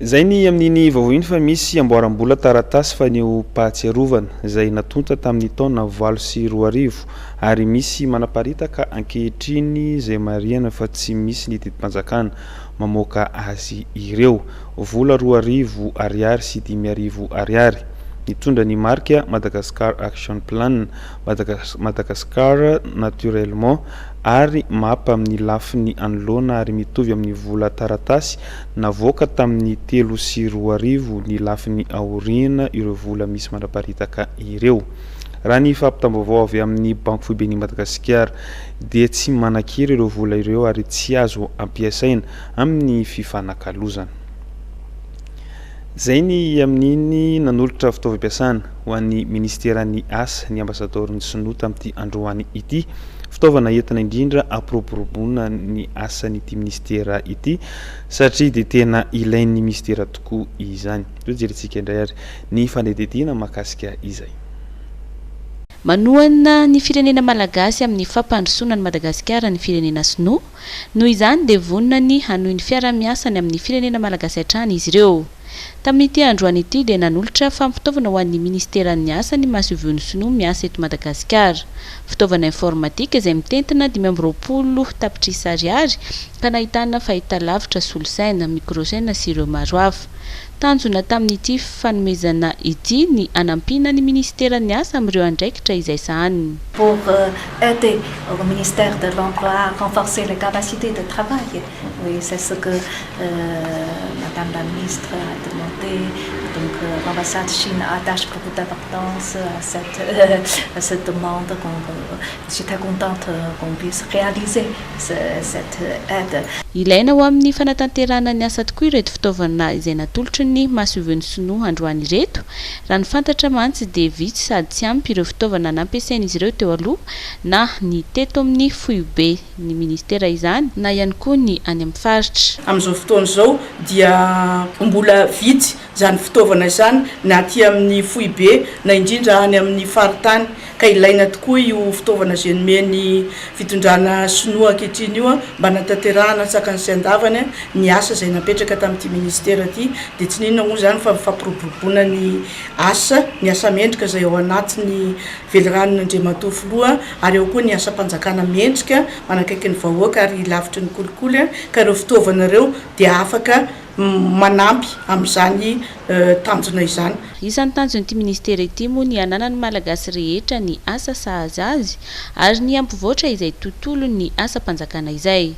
Zay ny amin'iny vaovao iny fa misy amboaram-bola taratasy fa neo pahatserovana izay natonta tamin'ny taona 2024 ary misy manaparitaka ankehitriny izay marihana fa tsy misy ny tetim-panjakana mamoaka azy ireo. Vola 2,000 ariary sy 5,000 ariary. Nitondra ny marika Madagascar Action Plan, Madagascar naturellement ary mapa amin'ny lafiny anoloana ary mitovy amin'ny vola taratasy navoaka tamin'ny 3,2 ny lafiny aoriana ireo vola misy manaparitaka ireo. Raha ny fampitam-baovao avy amin'ny Banque Foiben'i Madagasikara dia tsy manan-kery ireo vola ireo ary tsy azo ampiasaina amin'ny fifanakalozana. Zay ny amin'iny nanolotra fitaovam-piasana ho an'ny ministeran'ny asa ny ambasadoriny sinoa tamin'ity androany ity, fitaovana entina indrindra ampiroboroboana ny asan'ity ministera ity satria dia tena ilain'ny ministera tokoa izany. Jerentsika indray ary ny fandehandetina mahakasika izay. Manohana ny firenena malagasy amin'ny fampandrosoana ny Madagasikara ny firenena sinoa, noho izany dia vonona ny hanohy ny fiara-miasany amin'ny firenena malagasy hatrany izy ireo. Tamin'ity androany ity dia nanolotra fampitaovana ho an'ny ministeran'ny asa ny Masovio ny sinoa miasa eto Madagasikara. Fitaovana informatika izay mitentina 520 tapitrisa ariary ka nahitana fahitalavitra solosaina, mikrôsaina sy ireo maro hafa. Tanjona tamin'ity fanomezana ity ny anampina ny ministeran'ny asa amin'ireo andraikitra izay sahaniny. Pour aider au ministère de l'Emploi à renforcer les capacités de travail. Oui, c'est ce que Madame la ministre a demandé. Donc l'ambassade Chine attache beaucoup d'importance à cette demande. Je suis très contente qu'on puisse réaliser cette aide. Ilaina ho amin'ny fanatanterahana ny asa tokoa ireto fitaovana izay natolotry ny Masovio ny sinoa androany ireto. Raha ny fantatra mantsy dia vitsy sady tsy ampy ireo fitaovana nampiasain'izy ireo teo aloha na ny teto amin'ny Foibe ny ministera izany na ihany koa ny any amin'ny faritra. Amin'izao fotoana izao dia mbola vitsy izany fitaovana izany na aty amin'ny Foibe na indrindra any amin'ny faritany ka ilaina tokoa io fitaovana izay nomeny fitondrana sinoa ankehitriny io mba natanterahana sakany sy andavany ny asa izay napetraka tamin'ity ministera ity dia tsy ninona moa izany fa mifampiroboroboana ny asa mendrika izay ao anatiny Velirano Andriamatoa Filoha ary eo koa ny asa mpanjakana mendrika manakaiky ny vahoaka ary lavitry ny kolikoly ka ireo fitaovana ireo dia afaka manampy amin'izany tanjona izany. Isan'ny tanjon'ity ministera ity moa ny ananany malagasy rehetra ny asa sahaza azy ary ny ampivoatra izay tontolo ny asa mpanjakana izay.